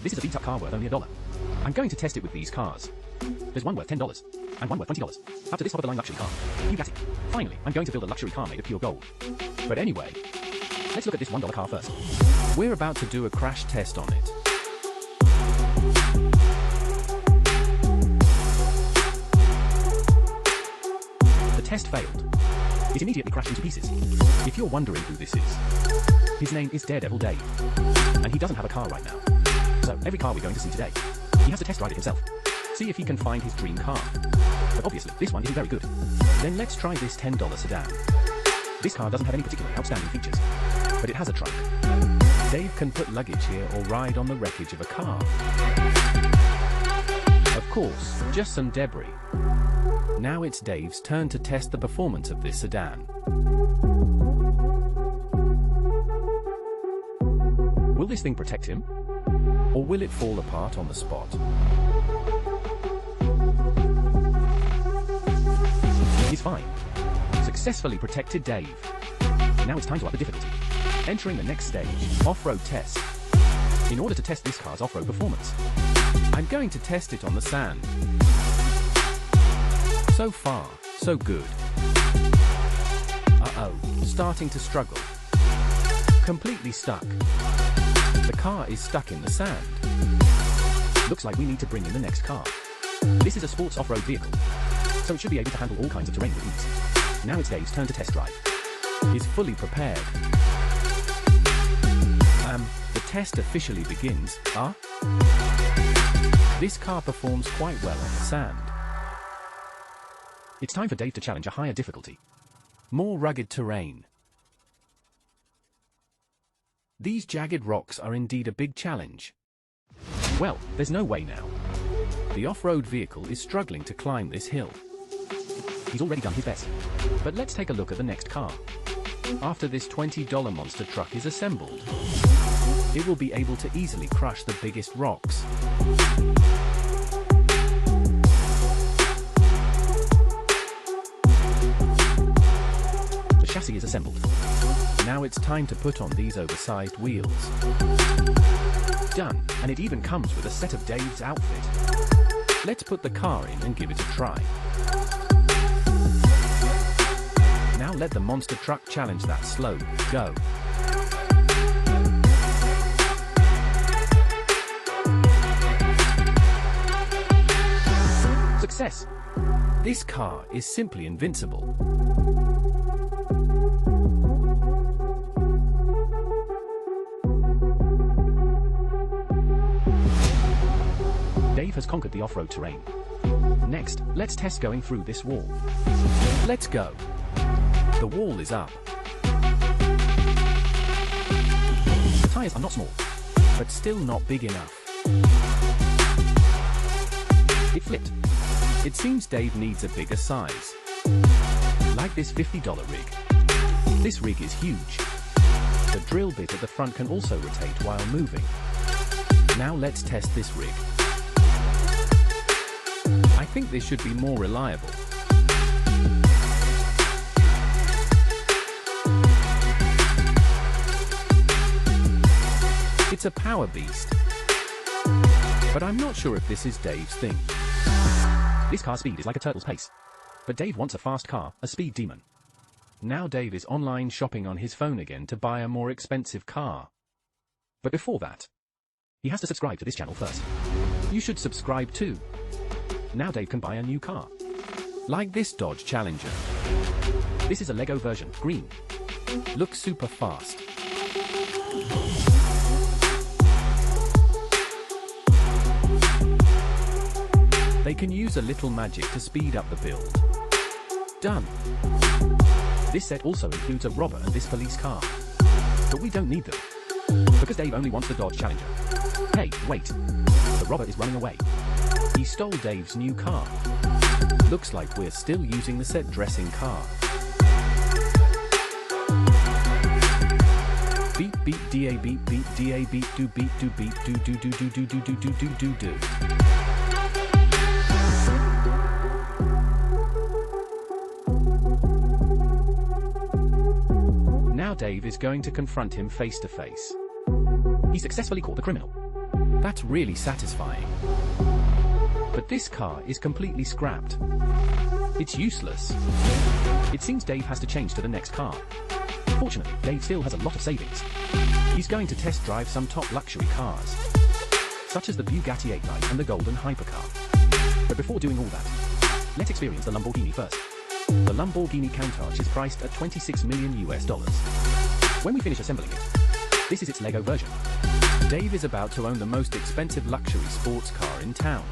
This is a beat-up car worth only $1. I'm going to test it with these cars. There's one worth $10, and one worth $20. Up to this top-of-the-line luxury car. Bugatti. Finally, I'm going to build a luxury car made of pure gold. But anyway, let's look at this $1 car first. We're about to do a crash test on it. The test failed. It immediately crashed into pieces. If you're wondering who this is, his name is Daredevil Dave, and he doesn't have a car right now. So every car we're going to see today, he has to test drive it himself. See if he can find his dream car. But obviously, this one isn't very good. Then let's try this $10 sedan. This car doesn't have any particularly outstanding features, but it has a trunk. Dave can put luggage here or ride on the wreckage of a car. Of course, just some debris. Now it's Dave's turn to test the performance of this sedan. Will this thing protect him? Or will it fall apart on the spot? He's fine. Successfully protected Dave. Now it's time to up the difficulty. Entering the next stage, off-road test. In order to test this car's off-road performance, I'm going to test it on the sand. So far, so good. Uh-oh, starting to struggle. Completely stuck. The car is stuck in the sand. Looks like we need to bring in the next car. This is a sports off-road vehicle, so it should be able to handle all kinds of terrain with ease. Now it's Dave's turn to test drive. He's fully prepared. The test officially begins. This car performs quite well on the sand. It's time for Dave to challenge a higher difficulty. More rugged terrain. These jagged rocks are indeed a big challenge. Well, there's no way now. The off-road vehicle is struggling to climb this hill. He's already done his best. But let's take a look at the next car. After this $20 monster truck is assembled, it will be able to easily crush the biggest rocks. The chassis is assembled. Now it's time to put on these oversized wheels. Done, and it even comes with a set of Dave's outfit. Let's put the car in and give it a try. Now let the monster truck challenge that slow go. Success! This car is simply invincible. Dave has conquered the off-road terrain. Next, let's test going through this wall. Let's go. The wall is up. The tires are not small, but still not big enough. It flipped. It seems Dave needs a bigger size. Like this $50 rig. This rig is huge. The drill bit at the front can also rotate while moving. Now let's test this rig. I think this should be more reliable. It's a power beast. But I'm not sure if this is Dave's thing. This car's speed is like a turtle's pace. But Dave wants a fast car, a speed demon. Now Dave is online shopping on his phone again to buy a more expensive car. But before that, he has to subscribe to this channel first. You should subscribe too. Now Dave can buy a new car. Like this Dodge Challenger. This is a Lego version, green. Looks super fast. They can use a little magic to speed up the build. Done. This set also includes a robber and this police car. But we don't need them, because Dave only wants the Dodge Challenger. Hey, wait. The robber is running away. He stole Dave's new car. Looks like we're still using the set dressing car. Beep beep da beep beep da beep do beep do beep do do do do do do do do do do do. Now Dave is going to confront him face to face. He successfully caught the criminal. That's really satisfying. But this car is completely scrapped. It's useless. It seems Dave has to change to the next car. Fortunately, Dave still has a lot of savings. He's going to test drive some top luxury cars, such as the Bugatti 8 and the golden hypercar. But before doing all that, let's experience the Lamborghini first. The Lamborghini Countach is priced at $26 million. When we finish assembling it, this is its Lego version. Dave is about to own the most expensive luxury sports car in town.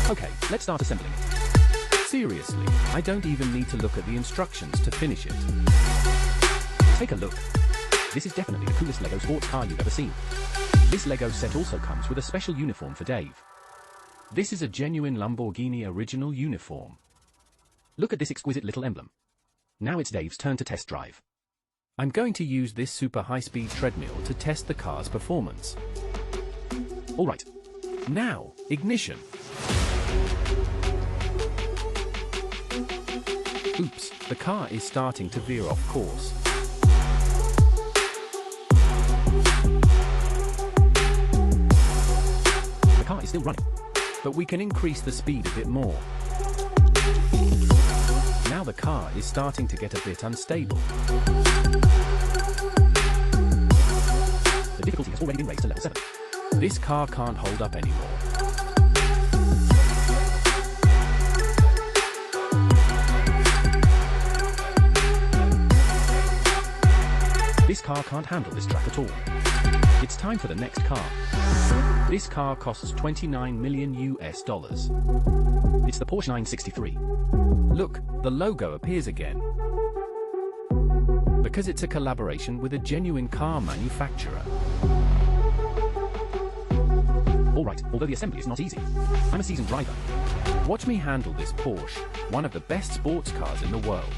Okay, let's start assembling it. Seriously, I don't even need to look at the instructions to finish it. Take a look. This is definitely the coolest Lego sports car you've ever seen. This Lego set also comes with a special uniform for Dave. This is a genuine Lamborghini original uniform. Look at this exquisite little emblem. Now it's Dave's turn to test drive. I'm going to use this super high-speed treadmill to test the car's performance. Alright. Now, ignition. Oops, the car is starting to veer off course. The car is still running, but we can increase the speed a bit more. Now the car is starting to get a bit unstable. The difficulty has already been raised to level 7. This car can't hold up anymore. This car can't handle this track at all. It's time for the next car. This car costs $29 million. It's the Porsche 963. Look, the logo appears again. Because it's a collaboration with a genuine car manufacturer. Alright, although the assembly is not easy, I'm a seasoned driver. Watch me handle this Porsche, one of the best sports cars in the world.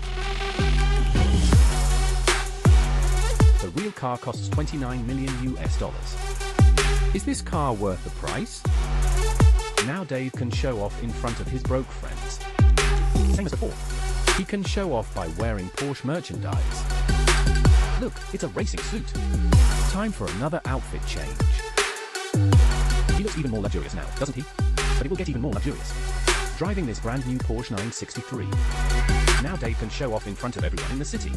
The real car costs $29 million. Is this car worth the price? Now Dave can show off in front of his broke friends. Same as before, he can show off by wearing Porsche merchandise. Look, it's a racing suit. Time for another outfit change. He looks even more luxurious now, doesn't he? But it will get even more luxurious. Driving this brand new Porsche 963. Now Dave can show off in front of everyone in the city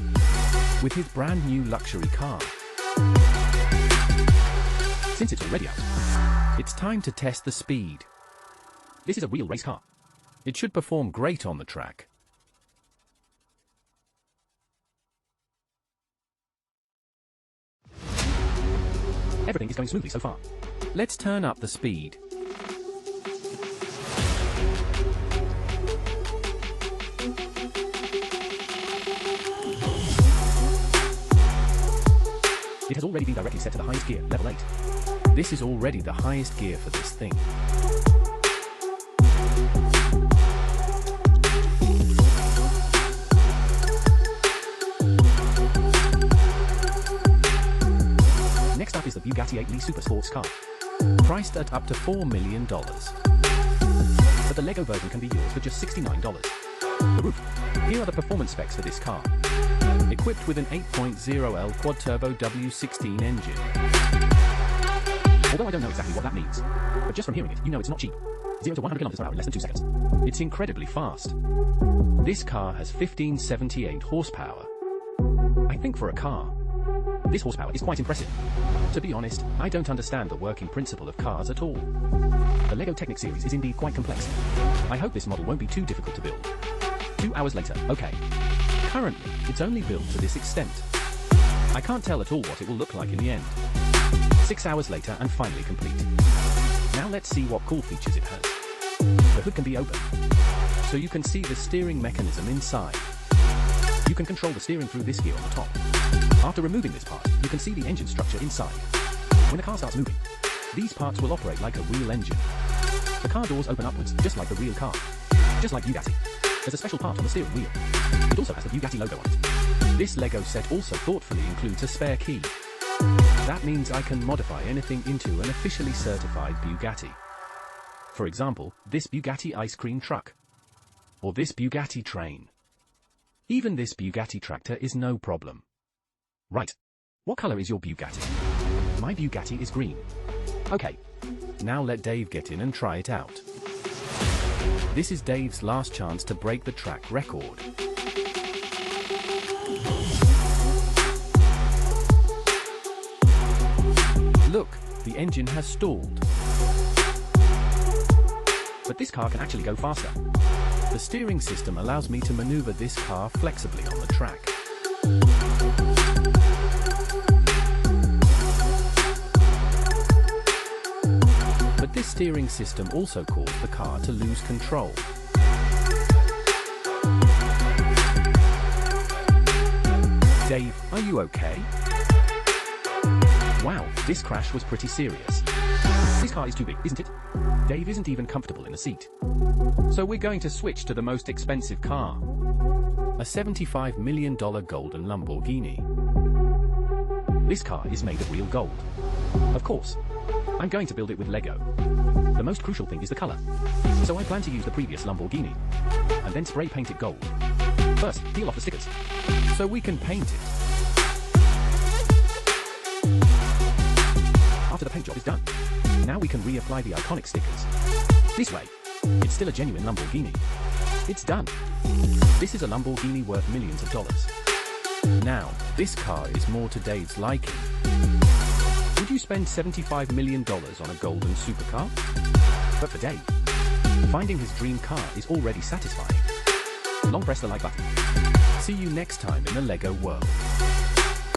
with his brand new luxury car. Since it's already out, it's time to test the speed. This is a real race car. It should perform great on the track. Everything is going smoothly so far. Let's turn up the speed. It has already been directly set to the highest gear, level 8. This is already the highest gear for this thing. Next up is the Bugatti 8 Super Sports Car, priced at up to $4 million. But the Lego version can be yours for just $69. The roof. Here are the performance specs for this car. Equipped with an 8.0L quad-turbo W16 engine. Although I don't know exactly what that means, but just from hearing it, you know it's not cheap. 0 to 100 km/h in less than 2 seconds. It's incredibly fast. This car has 1578 horsepower. I think for a car, this horsepower is quite impressive. To be honest, I don't understand the working principle of cars at all. The LEGO Technic series is indeed quite complex. I hope this model won't be too difficult to build. 2 hours later, okay. Currently, it's only built to this extent. I can't tell at all what it will look like in the end. 6 hours later and finally complete. Now let's see what cool features it has. The hood can be opened, so you can see the steering mechanism inside. You can control the steering through this gear on the top. After removing this part, you can see the engine structure inside. When the car starts moving, these parts will operate like a real engine. The car doors open upwards, just like the real car. Just like Bugatti. There's a special part on the steering wheel. It also has the Bugatti logo on it. This Lego set also thoughtfully includes a spare key. That means I can modify anything into an officially certified Bugatti. For example, this Bugatti ice cream truck. Or this Bugatti train. Even this Bugatti tractor is no problem. Right. What color is your Bugatti? My Bugatti is green. Okay. Now let Dave get in and try it out. This is Dave's last chance to break the track record. Look, the engine has stalled. But this car can actually go faster. The steering system allows me to maneuver this car flexibly on the track. But this steering system also caused the car to lose control. Dave, are you okay? Wow, this crash was pretty serious. This car is too big, isn't it? Dave isn't even comfortable in the seat. So we're going to switch to the most expensive car. A $75 million golden Lamborghini. This car is made of real gold. Of course, I'm going to build it with Lego. The most crucial thing is the color. So I plan to use the previous Lamborghini, and then spray paint it gold. First, peel off the stickers, so we can paint it. After the paint job is done, now we can reapply the iconic stickers. This way, it's still a genuine Lamborghini. It's done. This is a Lamborghini worth millions of dollars. Now, this car is more to Dave's liking. Would you spend $75 million on a golden supercar? But for Dave, finding his dream car is already satisfying. Long press the like button. See you next time in the Lego world.